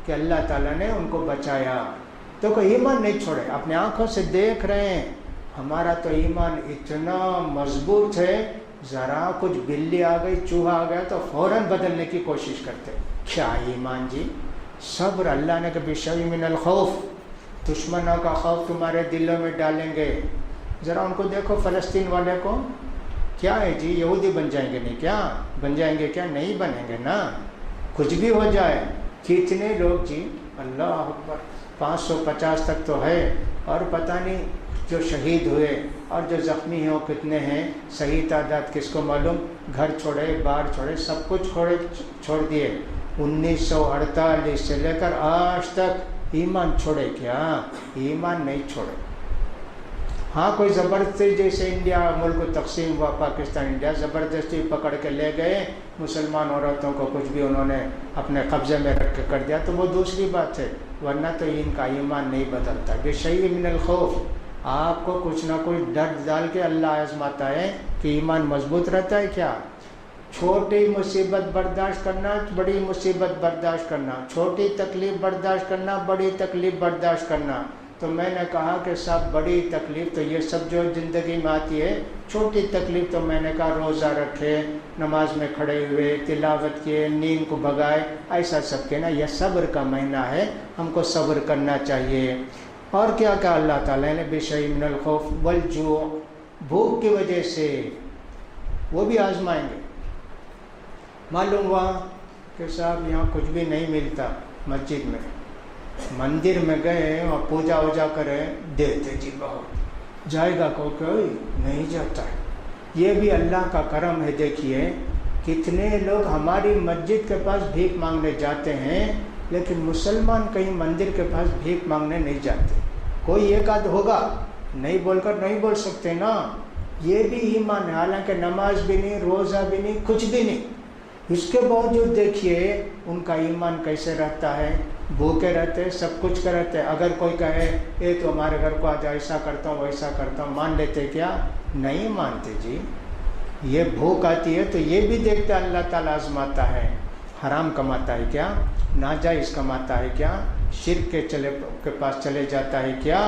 کہ اللہ تعالیٰ نے ان کو بچایا۔ تو کوئی ایمان نہیں چھوڑے، اپنے آنکھوں سے دیکھ رہے ہیں۔ ہمارا تو ایمان اتنا مضبوط ہے، ذرا کچھ بلی آ گئی، چوہا آ گیا تو فوراً بدلنے کی کوشش کرتے، کیا ایمان جی؟ صبر اللہ نے کبھی شوی من الخوف، دشمنوں کا خوف تمہارے دلوں میں ڈالیں گے. ذرا ان کو دیکھو فلسطین والے کو، کیا ہے جی؟ یہودی بن جائیں گے؟ نہیں کیا بن جائیں گے؟ کیا نہیں بنیں گے نا، کچھ بھی ہو جائے. کتنے لوگ جی، اللہ اکبر، 550 تک تو ہے، اور پتہ نہیں جو شہید ہوئے اور جو زخمی ہیں وہ کتنے ہیں، صحیح تعداد کس کو معلوم. گھر چھوڑے، بار چھوڑے، سب کچھ چھوڑ دیے. 1948 سے لے کر آج تک ایمان چھوڑے کیا؟ ایمان نہیں چھوڑے. ہاں کوئی زبردستی، جیسے انڈیا ملک کو تقسیم ہوا، پاکستان انڈیا، زبردستی پکڑ کے لے گئے مسلمان عورتوں کو، کچھ بھی انہوں نے اپنے قبضے میں رکھ کے کر دیا تو وہ دوسری بات ہے، ورنہ تو ان کا ایمان نہیں بدلتا. بشیء من الخوف، آپ کو کچھ نہ کچھ ڈر ڈال کے اللہ آزماتا ہے کہ ایمان مضبوط رہتا ہے کیا. چھوٹی مصیبت برداشت کرنا، بڑی مصیبت برداشت کرنا، چھوٹی تکلیف برداشت کرنا، بڑی تکلیف برداشت کرنا. تو میں نے کہا کہ سب بڑی تکلیف تو یہ سب جو زندگی میں آتی ہے، چھوٹی تکلیف تو میں نے کہا روزہ رکھے، نماز میں کھڑے ہوئے، تلاوت کیے، نیند کو بھگائے، ایسا سب کے نا، یہ صبر کا مہینہ ہے، ہم کو صبر کرنا چاہیے. اور کیا کہا اللہ تعالیٰ نے؟ بشیء من الخوف والجوع، بھوک کی وجہ سے وہ بھی آزمائیں گے. معلوم ہوا کہ صاحب یہاں کچھ بھی نہیں ملتا، مسجد میں، مندر میں گئے اور پوجا ووجا کرے، دیتے جی بہت، جائے گا کوئی نہیں جاتا ہے. یہ بھی اللہ کا کرم ہے. دیکھیے کتنے لوگ ہماری مسجد کے پاس بھیک مانگنے جاتے ہیں، لیکن مسلمان کہیں مندر کے پاس بھیک مانگنے نہیں جاتے. کوئی ایک آدھ ہوگا، نہیں بول کر نہیں بول سکتے نا، یہ بھی ایمان ہے. حالانکہ نماز بھی نہیں، روزہ بھی نہیں، کچھ بھی نہیں، اس کے باوجود دیکھیے ان کا ایمان کیسے رہتا ہے. بھوکے رہتے، سب کچھ کرتے. اگر کوئی کہے اے تو ہمارے گھر کو آج ایسا کرتا ہوں ویسا کرتا ہوں، مان لیتے کیا؟ نہیں مانتے جی. یہ بھوک آتی ہے تو یہ بھی دیکھتے اللہ تعالیٰ آزماتا ہے. حرام کماتا ہے کیا؟ ناجائز کماتا ہے کیا؟ شرک کے پاس چلے جاتا ہے کیا؟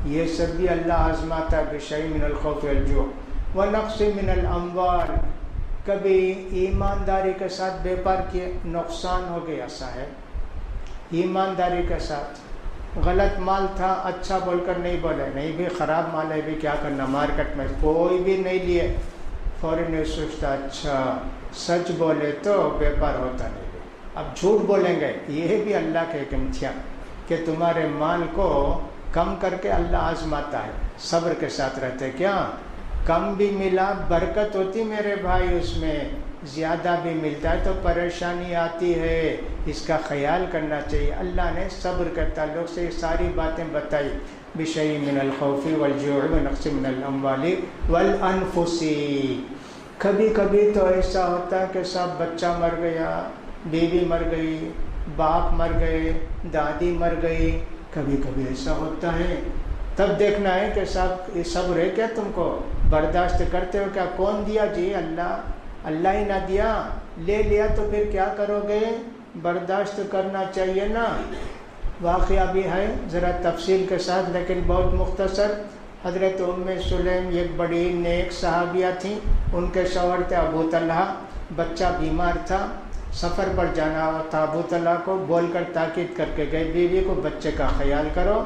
یہ سب بھی اللہ آزماتا ہے. بشیء من الخوف والجوع ونقص من الاموال، کبھی ایمانداری کے ساتھ بیپار کیے، نقصان ہو گیا صاحب. ایمانداری کے ساتھ غلط مال تھا، اچھا بول کر نہیں بولے، نہیں بھی خراب مال ہے بھی کیا کرنا، مارکیٹ میں کوئی بھی نہیں لیے، فوراً نہیں سوچتا اچھا سچ بولے تو بیپار ہوتا نہیں. اب جھوٹ بولیں گے، یہ بھی اللہ کے ایک امتحان کہ تمہارے مال کو کم کر کے اللہ آزماتا ہے. صبر کے ساتھ رہتے کیا؟ کم بھی ملا برکت ہوتی میرے بھائی، اس میں زیادہ بھی ملتا ہے تو پریشانی آتی ہے. اس کا خیال کرنا چاہیے. اللہ نے صبر کے تعلق سے یہ ساری باتیں بتائی. بشیء من الخوف والجوع ونقص من الاموال والانفس. کبھی کبھی تو ایسا ہوتا ہے کہ سب بچہ مر گیا، بیوی مر گئی، باپ مر گئے، دادی مر گئی. کبھی کبھی ایسا ہوتا ہے، تب دیکھنا ہے کہ صاحب یہ صبر ہے کیا؟ تم کو برداشت کرتے ہو کیا؟ کون دیا جی؟ اللہ ہی نہ دیا. لے لیا تو پھر کیا کرو گے؟ برداشت کرنا چاہیے نا. واقعہ بھی ہے ذرا تفصیل کے ساتھ لیکن بہت مختصر. حضرت ام سلیم ایک بڑی نیک صحابیہ تھیں، ان کے شوہر تھے ابو طلحہ. بچہ بیمار تھا، سفر پر جانا تھا. ابو طلحہ کو بول کر تاکید کر کے گئے بیوی کو بچے کا خیال کرو.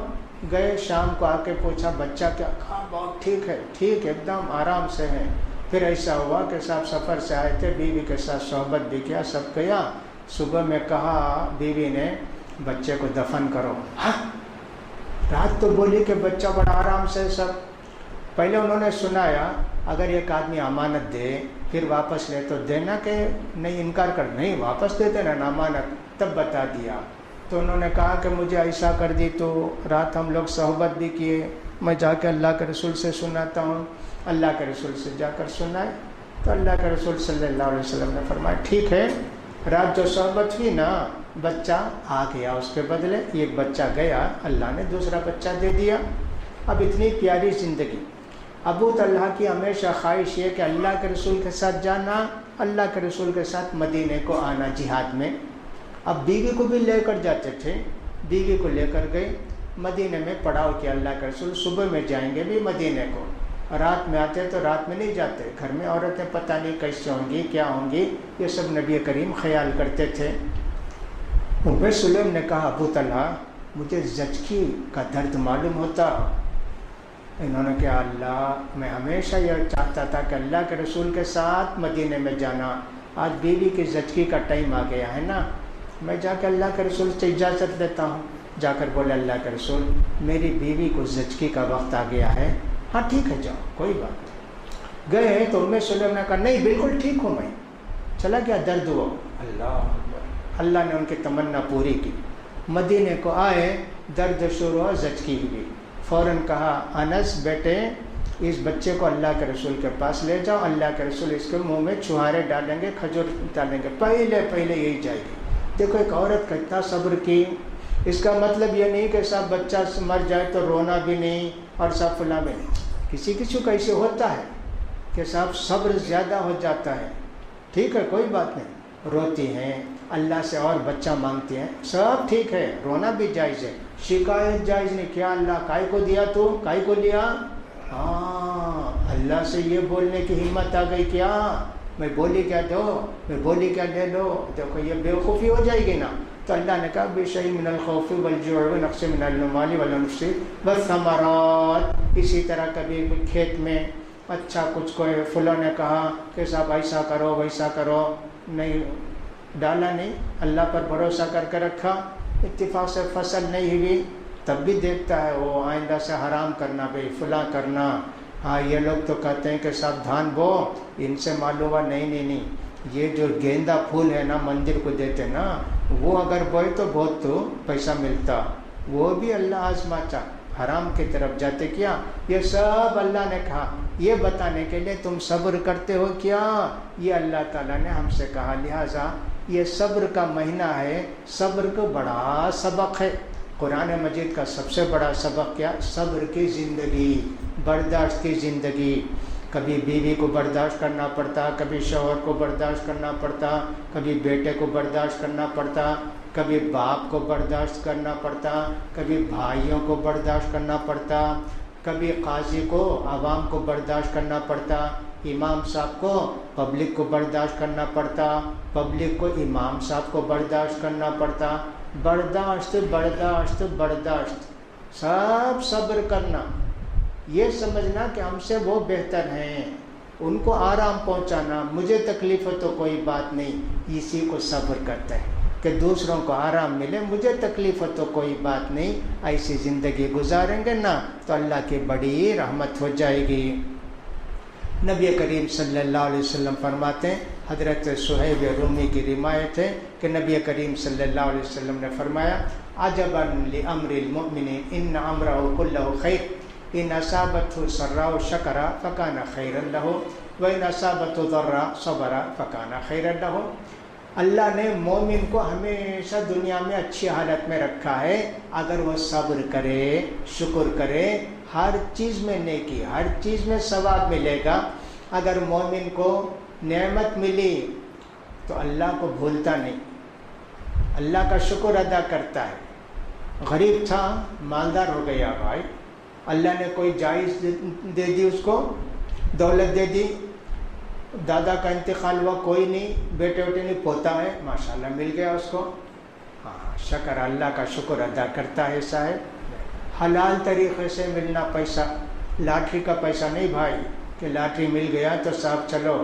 گئے، شام کو آ کے پوچھا بچہ کیا؟ کہا بہت ٹھیک ہے، ٹھیک ایک دم آرام سے ہے. پھر ایسا ہوا کہ صاحب سفر سے آئے تھے، بیوی کے ساتھ صحبت بھی کیا، سب کیا. صبح میں کہا بیوی نے بچے کو دفن کرو. ہاں رات تو بولی کہ بچہ بڑا آرام سے. سب پہلے انہوں نے سنایا اگر ایک آدمی امانت دے پھر واپس لے تو دینا کہ نہیں، انکار کر نہیں واپس دے دینا نا امانت. تب بتا دیا تو انہوں نے کہا کہ مجھے ایسا کر دی تو رات ہم لوگ صحبت بھی کیے، میں جا کے اللہ کے رسول سے سناتا ہوں. اللہ کے رسول سے جا کر سنائے تو اللہ کے رسول صلی اللہ علیہ وسلم نے فرمایا ٹھیک ہے، رات جو صحبت ہوئی نا بچہ آ گیا، اس کے بدلے ایک بچہ گیا، اللہ نے دوسرا بچہ دے دیا. اب اتنی پیاری زندگی. ابو طلحہ کی ہمیشہ خواہش یہ کہ اللہ کے رسول کے ساتھ جانا، اللہ کے رسول کے ساتھ مدینے کو آنا جہاد میں. اب بیوی کو بھی لے کر جاتے تھے، بیوی کو لے کر گئے مدینے میں. پڑاؤ کہ اللہ کے رسول صبح میں جائیں گے بھی مدینے کو، رات میں آتے تو رات میں نہیں جاتے. گھر میں عورتیں پتہ نہیں کیسے ہوں گی کیا ہوں گی، یہ سب نبی کریم خیال کرتے تھے. ام سلیم نے کہا ابو طلحہ مجھے زچگی کا درد معلوم ہوتا. انہوں نے کہا اللہ میں ہمیشہ یہ چاہتا تھا کہ اللہ کے رسول کے ساتھ مدینے میں جانا. آج بیوی کی زچگی کا ٹائم آ گیا ہے نا, میں جا کے اللہ کے رسول سے اجازت لیتا ہوں. جا کر بولے اللہ کے رسول میری بیوی کو زچگی کا وقت آ گیا ہے. ہاں ٹھیک ہے جاؤ کوئی بات نہیں. گئے تو ام سلیم نے کہا نہیں بالکل ٹھیک ہوں میں. چلا گیا درد ہوا. اللہ نے ان کی تمنا پوری کی. مدینے کو آئے, درد شروع ہوا, زچگی ہوئی. فوراً کہا انس بیٹے اس بچے کو اللہ کے رسول کے پاس لے جاؤ, اللہ کے رسول اس کے منہ میں چھہارے ڈالیں گے, کھجور ڈالیں گے, پہلے یہی جائے گی. دیکھو ایک عورت کتنا صبر کی. اس کا مطلب یہ نہیں کہ صاحب بچہ مر جائے تو رونا بھی نہیں اور سب فلاں بھی نہیں. کسی کا ایسے ہوتا ہے کہ صاحب صبر زیادہ ہو جاتا ہے, ٹھیک ہے کوئی بات نہیں, روتی ہیں اللہ سے اور بچہ مانگتی ہیں, سب ٹھیک ہے, رونا بھی جائز ہے, شکایت جائز نہیں. کیا اللہ کائے کو دیا تو کائے کو لیا؟ ہاں اللہ سے یہ بولنے کی ہمت آ گئی کیا میں بولی کیا دو, میں بولی کیا لے لو. دیکھو یہ بیوقوفی ہو جائے گی نا. تو اللہ نے کہا بشیء من الخوف والجوع ونقص من المال والانفس والثمرات. اسی طرح کبھی کھیت میں اچھا کچھ کوئی فلاں نے کہا کہ صاحب ایسا کرو ویسا کرو, نہیں ڈالا نہیں, اللہ پر بھروسہ کر کے رکھا, اتفاق سے فصل نہیں ہوئی تب بھی دیکھتا ہے وہ آئندہ سے حرام کرنا بھائی فلاں کرنا. ہاں یہ لوگ تو کہتے ہیں کہ صاحب دھان بو, ان سے معلوم ہوا نہیں یہ جو گیندا پھول ہے نا مندر کو دیتے نا, وہ اگر بوئے تو بہت تو پیسہ ملتا, وہ بھی اللہ آزماتا, حرام کی طرف جاتے کیا. یہ سب اللہ نے کہا یہ بتانے کے لیے تم صبر کرتے ہو کیا, یہ اللہ تعالیٰ نے ہم سے کہا. لہٰذا یہ صبر کا مہینہ ہے, صبر کو بڑا سبق ہے. قرآن مجید کا سب سے بڑا سبق کیا؟ صبر کی زندگی, برداشت کی زندگی. کبھی بیوی کو برداشت کرنا پڑتا, کبھی شوہر کو برداشت کرنا پڑتا, کبھی بیٹے کو برداشت کرنا پڑتا, کبھی باپ کو برداشت کرنا پڑتا, کبھی بھائیوں کو برداشت کرنا پڑتا, کبھی قاضی کو عوام کو برداشت کرنا پڑتا, امام صاحب کو پبلک کو برداشت کرنا پڑتا, پبلک کو امام صاحب کو برداشت کرنا پڑتا. برداشت برداشت برداشت, سب صبر کرنا. یہ سمجھنا کہ ہم سے وہ بہتر ہیں, ان کو آرام پہنچانا, مجھے تکلیف ہے تو کوئی بات نہیں, اسی کو صبر کرتا ہے کہ دوسروں کو آرام ملے, مجھے تکلیف ہے تو کوئی بات نہیں. ایسی زندگی گزاریں گے نا تو اللہ کی بڑی رحمت ہو جائے گی. نبی کریم صلی اللہ علیہ وسلم فرماتے ہیں, حضرت صہیب رومی کی روایت ہے کہ نبی کریم صلی اللہ علیہ وسلم نے فرمایا عجبا لامر المؤمن ان امرہ کلہ خیر ان اصابتہ سراء شکر فکان خیرا لہ وان اصابتہ ضراء صبر فکان خیرا لہ. اللہ نے مومن کو ہمیشہ دنیا میں اچھی حالت میں رکھا ہے اگر وہ صبر کرے, شکر کرے, ہر چیز میں نیکی, ہر چیز میں ثواب ملے گا. اگر مومن کو نعمت ملی تو اللہ کو بھولتا نہیں, اللہ کا شکر ادا کرتا ہے. غریب تھا مالدار ہو گیا بھائی, اللہ نے کوئی جائز دے دی, اس کو دولت دے دی, دادا کا انتقال ہوا کوئی نہیں, بیٹے وٹے نہیں, پوتا ہے ماشاءاللہ مل گیا اس کو. ہاں شکر, اللہ کا شکر ادا کرتا ہے صاحب. حلال طریقے سے ملنا پیسہ, لاٹری کا پیسہ نہیں بھائی کہ لاٹری مل گیا تو صاحب چلو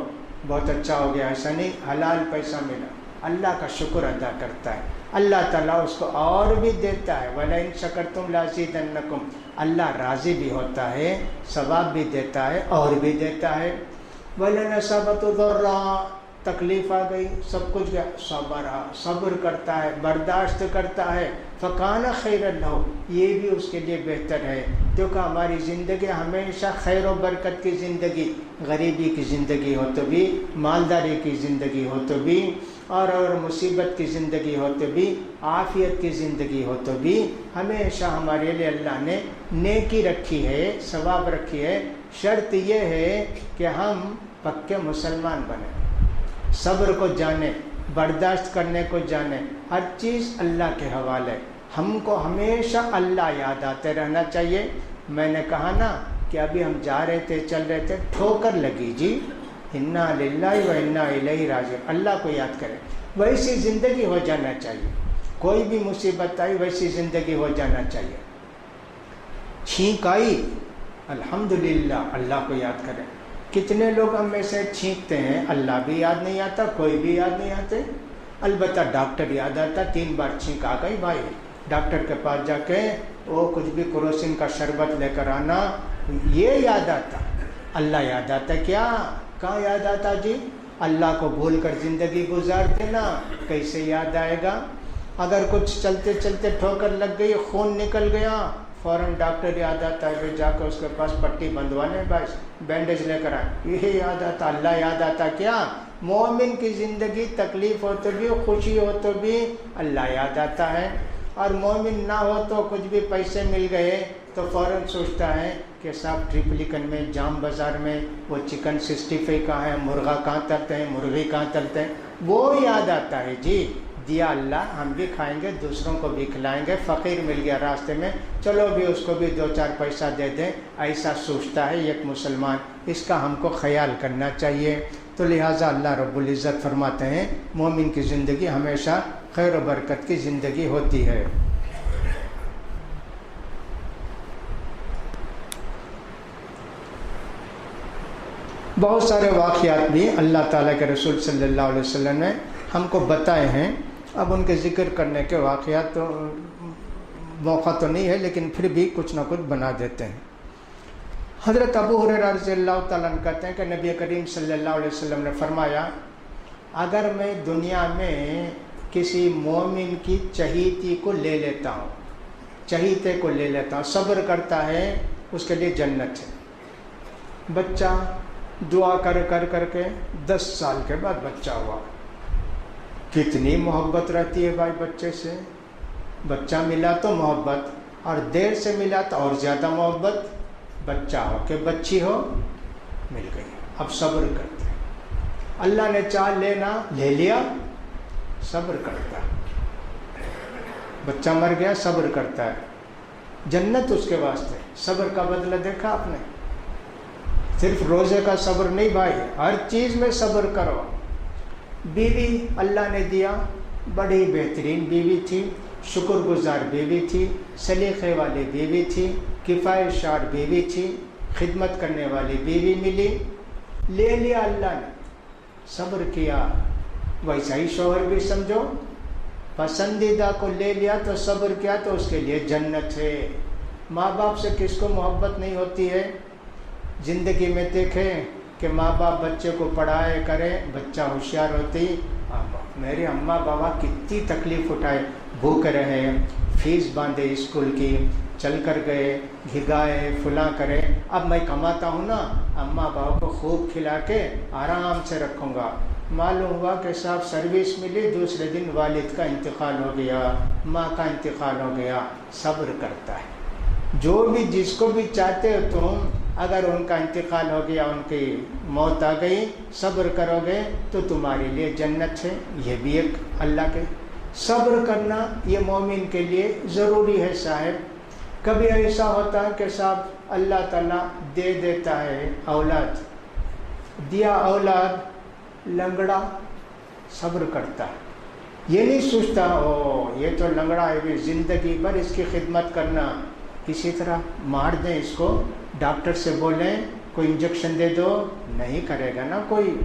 بہت اچھا ہو گیا, ایسا نہیں. حلال پیسہ ملا, اللہ کا شکر ادا کرتا ہے, اللہ تعالیٰ اس کو اور بھی دیتا ہے. وَلَئِن شَكَرْتُمْ لَأَزِيدَنَّكُمْ, اللہ راضی بھی ہوتا ہے, ثواب بھی دیتا ہے اور بھی دیتا ہے. وَلَئِنْ أَصَابَتْهُ ضَرًّا, تکلیف آ گئی, سب کچھ گیا, صبر کرتا ہے, برداشت کرتا ہے, فَكَانَ خَيْرًا لَهُ, یہ بھی اس کے لیے بہتر ہے. کیونکہ ہماری زندگی ہمیشہ خیر و برکت کی زندگی, غریبی کی زندگی ہو تو بھی, مالداری کی زندگی ہو تو بھی, اور مصیبت کی زندگی ہو تو بھی, عافیت کی زندگی ہو تو بھی, ہمیشہ ہمارے لیے اللہ نے نیکی رکھی ہے, ثواب رکھی ہے. شرط یہ ہے کہ ہم پکے مسلمان بنیں, صبر کو جانیں, برداشت کرنے کو جانیں, ہر چیز اللہ کے حوالے. ہم کو ہمیشہ اللہ یاد آتے رہنا چاہیے. میں نے کہا نا کہ ابھی ہم جا رہے تھے, چل رہے تھے, ٹھوکر لگی جی, انا للہ و انا الیہ راجعون, اللہ کو یاد کریں. ویسی زندگی ہو جانا چاہیے. کوئی بھی مصیبت آئی ویسی زندگی ہو جانا چاہیے. چھینک آئی الحمدللہ اللہ کو یاد کریں. کتنے لوگ ہم میں سے چھینکتے ہیں اللہ بھی یاد نہیں آتا, کوئی بھی یاد نہیں آتے, البتہ ڈاکٹر یاد آتا. 3 بار چھینک آ گئی بھائی, ڈاکٹر کے پاس جا کے وہ کچھ بھی کروسین کا شربت لے کر آنا, یہ یاد آتا. اللہ یاد آتا کیا؟ کہاں یاد آتا جی؟ اللہ کو بھول کر زندگی گزارتے نا, کیسے یاد آئے گا؟ اگر کچھ چلتے چلتے ٹھوکر لگ گئی, خون نکل گیا, فوراً ڈاکٹر یاد آتا ہے, پھر جا کے اس کے پاس پٹی بندھوانے, بس بینڈیج لے کر آئے, یہ یاد آتا. اللہ یاد آتا کیا؟ مومن کی زندگی تکلیف ہو تو بھی, خوشی ہو تو بھی اللہ یاد آتا ہے. اور مومن نہ ہو تو کچھ بھی پیسے مل گئے تو فوراً سوچتا ہے کہ صاحب ٹریپلیکن میں جام بازار میں وہ چکن 65 کہاں ہے, مرغا کہاں تلتے ہیں, مرغی کہاں تلتے ہیں, وہ یاد آتا ہے. جی دیا اللہ, ہم بھی کھائیں گے, دوسروں کو بھی کھلائیں گے. فقیر مل گیا راستے میں, چلو بھی اس کو بھی 2-4 پیسہ دے دیں, ایسا سوچتا ہے ایک مسلمان. اس کا ہم کو خیال کرنا چاہیے. تو لہٰذا اللہ رب العزت فرماتے ہیں مومن کی زندگی ہمیشہ خیر و برکت کی زندگی ہوتی ہے. بہت سارے واقعات بھی اللہ تعالیٰ کے رسول صلی اللہ علیہ وسلم نے ہم کو بتائے ہیں. اب ان کے ذکر کرنے کے واقعات تو موقع تو نہیں ہے, لیکن پھر بھی کچھ نہ کچھ بنا دیتے ہیں. حضرت ابو ہریرہ رضی اللہ تعالیٰ عنہ کہتے ہیں کہ نبی کریم صلی اللہ علیہ وسلم نے فرمایا, اگر میں دنیا میں کسی مومن کی چہیتی کو لے لیتا ہوں, چہیتے کو لے لیتا ہوں, صبر کرتا ہے, اس کے لیے جنت ہے. بچہ دعا کر کے 10 سال کے بعد بچہ ہوا, کتنی محبت رہتی ہے بھائی بچے سے. بچہ ملا تو محبت, اور دیر سے ملا تو اور زیادہ محبت. بچہ ہو کہ بچی ہو, مل گئی, اب صبر کرتے ہیں. اللہ نے چاہ لینا, لے لیا, صبر کرتا ہے. بچہ مر گیا, صبر کرتا ہے, جنت اس کے واسطے. صبر کا بدلہ دیکھا آپ نے؟ صرف روزے کا صبر نہیں بھائی, ہر چیز میں صبر کرو. بیوی اللہ نے دیا, بڑی بہترین بیوی تھی, شکر گزار بیوی تھی, سلیقے والی بیوی تھی, کفایت شار بیوی تھی, خدمت کرنے والی بیوی ملی, لے لیا اللہ نے, صبر کیا. ویسا ہی شوہر بھی سمجھو, پسندیدہ کو لے لیا تو صبر کیا تو اس کے لیے جنت ہے. ماں باپ سے کس کو محبت نہیں ہوتی ہے؟ زندگی میں دیکھیں کہ ماں باپ بچے کو پڑھائے کرے, بچہ ہوشیار ہوتی, میرے اماں بابا کتنی تکلیف اٹھائے, بھوک رہے, فیس باندھے اسکول کی, چل کر گئے, بھگائے, فلاں کرے. اب میں کماتا ہوں نا, اماں بابا کو خوب کھلا کے آرام سے رکھوں گا. معلوم ہوا کہ صاحب سروس ملی, دوسرے دن والد کا انتقال ہو گیا, ماں کا انتقال ہو گیا. صبر کرتا ہے. جو بھی جس کو بھی چاہتے ہو تم, اگر ان کا انتقال ہو گیا, ان کی موت آ گئی, صبر کرو گے تو تمہارے لیے جنت ہے. یہ بھی ایک اللہ کے صبر کرنا یہ مومن کے لیے ضروری ہے صاحب. کبھی ایسا ہوتا ہے کہ صاحب اللہ تعالیٰ دے دیتا ہے اولاد, دیا اولاد, لنگڑا, صبر کرتا ہے. یہ نہیں سوچتا او یہ تو لنگڑا ہے, زندگی بھر اس کی خدمت کرنا, کسی طرح مار دیں اس کو, ڈاکٹر سے بولیں کوئی انجیکشن دے دو, نہیں کرے گا نا کوئی.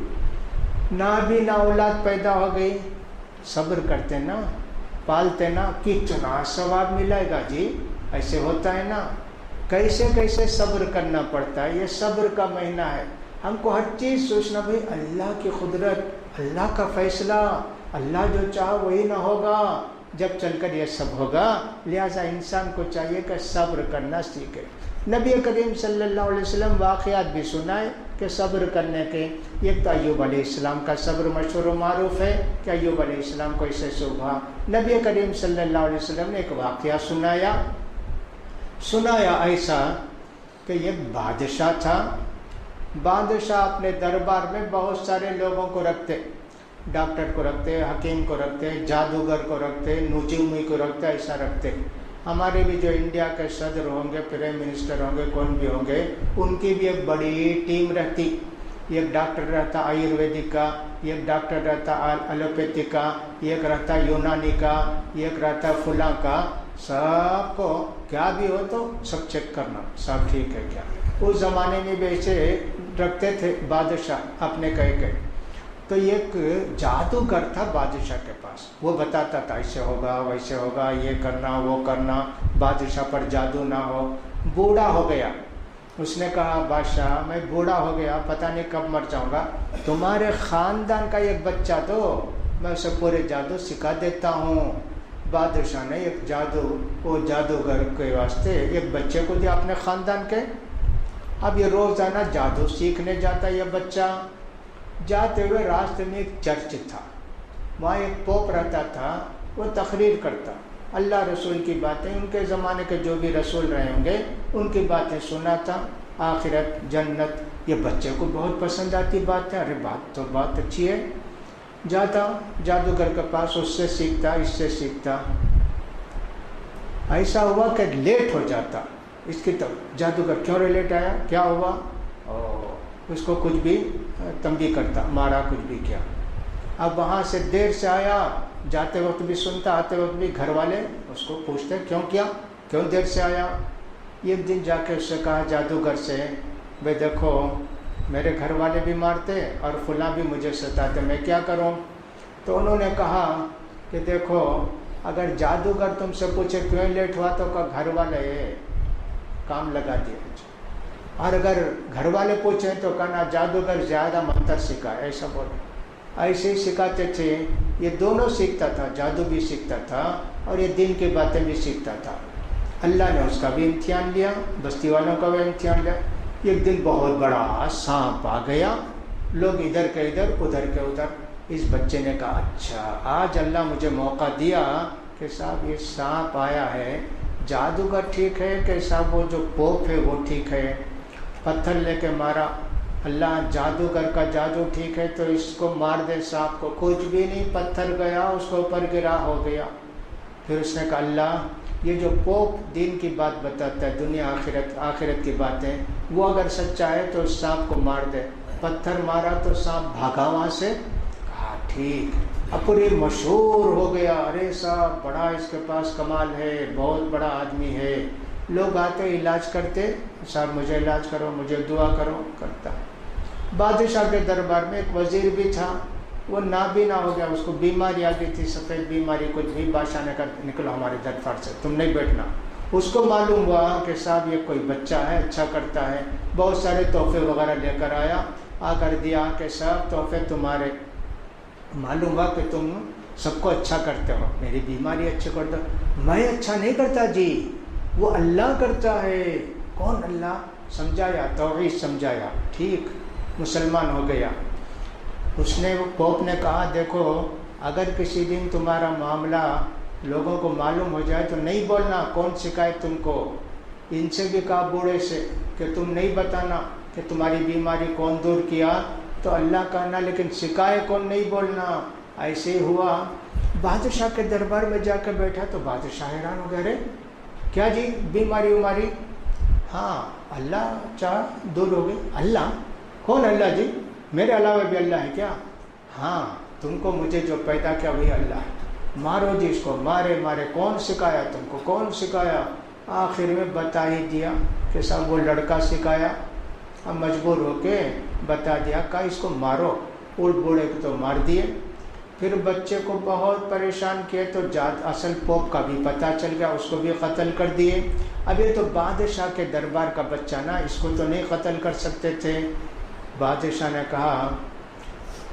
نہ بھی نہ اولاد پیدا ہو گئی, صبر کرتے نا, پالتے نا, کتنا ثواب ملے گا جی. ایسے ہوتا ہے نا, کیسے کیسے صبر کرنا پڑتا ہے. یہ صبر کا مہینہ ہے. ہم کو ہر چیز سوچنا بھائی اللہ کی قدرت, اللہ کا فیصلہ, اللہ جو چاہا وہی نہ ہوگا, جب چل کر یہ سب ہوگا. لہٰذا انسان کو چاہیے کہ صبر کرنا سیکھے. نبی کریم صلی اللہ علیہ وسلم واقعات بھی سنائے کہ صبر کرنے کے. ایک تو ایوب علیہ السلام کا صبر مشہور و معروف ہے کہ ایوب علیہ السلام کو اسے صبح نبی کریم صلی اللہ علیہ وسلم نے ایک واقعہ سنایا ایسا کہ ایک بادشاہ تھا. بادشاہ اپنے دربار میں بہت سارے لوگوں کو رکھتے, ڈاکٹر کو رکھتے, حکیم کو رکھتے, جادوگر کو رکھتے, نجومی کو رکھتے, ایسا رکھتے. ہمارے بھی جو انڈیا کے صدر ہوں گے, پرائم منسٹر ہوں گے, کون بھی ہوں گے, ان کی بھی ایک بڑی ٹیم رہتی. ایک ڈاکٹر رہتا آیورویدک کا، ایک ڈاکٹر رہتا ایلوپیتھک کا، ایک رہتا یونانی کا، ایک رہتا فلاں کا، سب کو کیا بھی ہو تو سب چیک کرنا سب ٹھیک ہے کیا۔ اس زمانے میں بھی ایسے رکھتے تھے بادشاہ اپنے کہے، تو ایک جادوگر تھا بادشاہ کے پاس، وہ بتاتا تھا ایسے ہوگا ویسے ہوگا، یہ کرنا وہ کرنا، بادشاہ پر جادو نہ ہو۔ بوڑھا ہو گیا، اس نے کہا بادشاہ میں بوڑھا ہو گیا، پتہ نہیں کب مر جاؤں گا، تمہارے خاندان کا ایک بچہ دو، میں اسے پورے جادو سکھا دیتا ہوں۔ بادشاہ نے ایک وہ جادوگر کے واسطے ایک بچے کو دیا اپنے خاندان کے۔ اب یہ روزانہ جادو سیکھنے جاتا یہ بچہ۔ جاتے ہوئے راستے میں ایک چرچ تھا، وہاں ایک پوپ رہتا تھا، وہ تقریر کرتا، اللہ رسول کی باتیں، ان کے زمانے کے جو بھی رسول رہے ہوں گے ان کی باتیں سناتا، آخرت جنت، یہ بچے کو بہت پسند آتی باتیں، ارے بات اچھی ہے۔ جاتا جادوگر کے پاس، اس سے سیکھتا اس سے سیکھتا، ایسا ہوا کہ لیٹ ہو جاتا اس کی طرف۔ جادوگر کیوں لیٹ آیا، کیا ہوا، اس کو کچھ بھی تنبیہ کرتا، مارا کچھ بھی کیا۔ اب وہاں سے دیر سے آیا، جاتے وقت بھی سنتا، آتے وقت بھی، گھر والے اس کو پوچھتے کیوں دیر سے آیا۔ ایک دن جا کے اس سے کہا جادوگر سے، بھائی دیکھو میرے گھر والے بھی مارتے اور فلاں بھی مجھے ستاتے، میں کیا کروں؟ تو انہوں نے کہا کہ دیکھو اگر جادوگر تم سے پوچھے کیوں لیٹ ہوا تو کہ گھر والے کام لگا دیا، اور اگر گھر والے پوچھیں تو کہنا جادوگر زیادہ منتر سکھا، ایسا بولے۔ ایسے ہی سکھاتے تھے، یہ دونوں سیکھتا تھا، جادو بھی سیکھتا تھا اور یہ دین کی باتیں بھی سیکھتا تھا۔ اللہ نے اس کا بھی امتحان لیا، بستی والوں کا بھی امتحان لیا۔ ایک دن بہت بڑا سانپ آ گیا، لوگ ادھر کے ادھر ادھر کے ادھر۔ اس بچے نے کہا اچھا آج اللہ مجھے موقع دیا کہ صاحب یہ سانپ آیا ہے، جادوگر ٹھیک ہے کہ صاحب وہ جو پوپ ہے وہ ٹھیک ہے؟ پتھر لے کے مارا، اللہ جادوگر کا جادو ٹھیک ہے تو اس کو مار دے سانپ کو، کچھ بھی نہیں، پتھر گیا اس کو اوپر گرا ہو گیا۔ پھر اس نے کہا اللہ یہ جو پوپ دین کی بات بتاتا ہے، دنیا آخرت کی باتیں، وہ اگر سچا ہے تو اس سانپ کو مار دے۔ پتھر مارا تو سانپ بھاگا وہاں سے، کہا ٹھیک۔ اب پوری مشہور ہو گیا، ارے صاحب بڑا اس کے پاس کمال ہے، بہت بڑا آدمی ہے۔ لوگ آتے علاج کرتے، صاحب مجھے علاج کرو، مجھے دعا کرو، کرتا۔ بادشاہ کے دربار میں ایک وزیر بھی تھا، وہ نابینا ہو گیا، اس کو بیماری آ گئی تھی، سفید بیماری، کچھ بھی۔ بادشاہ نے کہا نکلو ہمارے دربار سے، تم نہیں بیٹھنا۔ اس کو معلوم ہوا کہ صاحب یہ کوئی بچہ ہے، اچھا کرتا ہے، بہت سارے تحفے وغیرہ لے کر آیا، آ کر دیا کہ صاحب تحفے تمہارے، معلوم ہوا کہ تم سب کو اچھا کرتے ہو، میری بیماری اچھی کرتا۔ میں اچھا نہیں کرتا جی، وہ اللہ کرتا ہے۔ کون اللہ؟ سمجھایا، توحید سمجھایا، ٹھیک، مسلمان ہو گیا۔ اس نے پوپ نے کہا دیکھو اگر کسی دن تمہارا معاملہ لوگوں کو معلوم ہو جائے تو نہیں بولنا، کون سکھائے تم کو۔ ان سے بھی کہا بوڑھے سے کہ تم نہیں بتانا کہ تمہاری بیماری کون دور کیا، تو اللہ کہنا، لیکن سکھائے کون نہیں بولنا۔ ایسے ہی ہوا، بادشاہ کے دربار میں جا کے بیٹھا تو بادشاہ حیران ہو گئے، رے کیا جی بیماری؟ ہاں اللہ چاہ دور ہو گئی۔ اللہ؟ کون اللہ جی؟ میرے علاوہ بھی اللہ ہے کیا؟ ہاں تم کو مجھے جو پیدا کیا وہی اللہ ہے، مارو جی اس کو، مارے، کون سکھایا تم کو، کون سکھایا؟ آخر میں بتا ہی دیا کہ صاحب وہ لڑکا سکھایا۔ اب مجبور ہو کے بتا دیا کہ اس کو مارو، بوڑھے کو تو مار دیے۔ پھر بچے کو بہت پریشان کیے تو اصل پوپ کا بھی پتہ چل گیا، اس کو بھی قتل کر دیے۔ اب یہ تو بادشاہ کے دربار کا بچہ نا، اس کو تو نہیں قتل کر سکتے تھے۔ بادشاہ نے کہا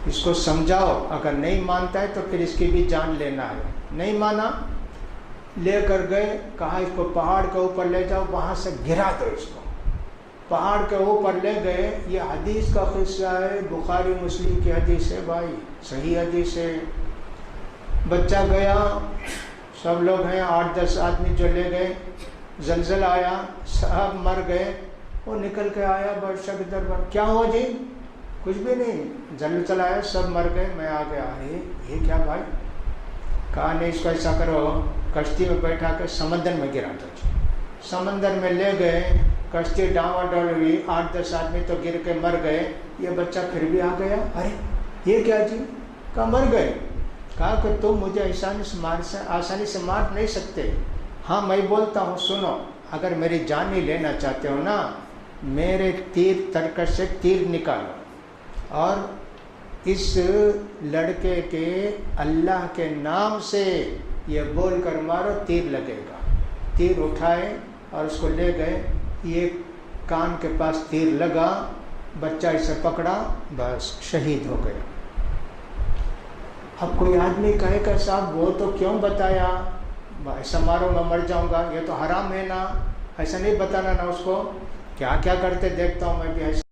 اس کو سمجھاؤ، اگر نہیں مانتا ہے تو پھر اس کی بھی جان لینا ہے۔ نہیں مانا، لے کر گئے، کہا اس کو پہاڑ کے اوپر لے جاؤ، وہاں سے گرا دو اس کو۔ پہاڑ کے اوپر لے گئے، یہ حدیث کا قصہ ہے، بخاری مسلم کی حدیث ہے بھائی، صحیح حدیث ہے۔ بچہ گیا، سب لوگ ہیں 8-10 آدمی جو لے گئے، زلزلہ آیا، سب مر گئے۔ وہ نکل کے آیا بادشاہ کے دربار، کیا ہوا جی؟ کچھ بھی نہیں، زلزلہ آیا، سب مر گئے، میں آ گیا۔ ارے یہ کیا بھائی؟ کہا نہیں اس کو ایسا کرو، کشتی میں بیٹھا کے سمندر میں گرا دو۔ سمندر میں لے گئے، کشتی ڈاواڈول ہوئی، 8-10 آدمی تو گر کے مر گئے، یہ بچہ پھر بھی آ گیا. ارے یہ کیا جی؟ کہا مر گئے. کہا کہ تم مجھے آسانی سے مار نہیں سکتے. ہاں میں بولتا ہوں سنو، اگر میری جان ہی لینا چاہتے ہو نا، میرے تیر ترکش سے تیر نکالو اور اس لڑکے کے اللہ کے نام سے یہ بول کر مارو، تیر لگے گا. تیر اٹھائے اور اس کو لے گئے. یہ کان کے پاس تیر لگا، بچہ اسے پکڑا، بس شہید ہو گیا. اب کوئی آدمی کہے کہ صاحب وہ تو کیوں بتایا، ایسا مارو میں مر جاؤں گا، یہ تو حرام ہے نا، ایسا نہیں بتانا نا اس کو. کیا کیا کرتے دیکھتا ہوں میں بھی ایسا.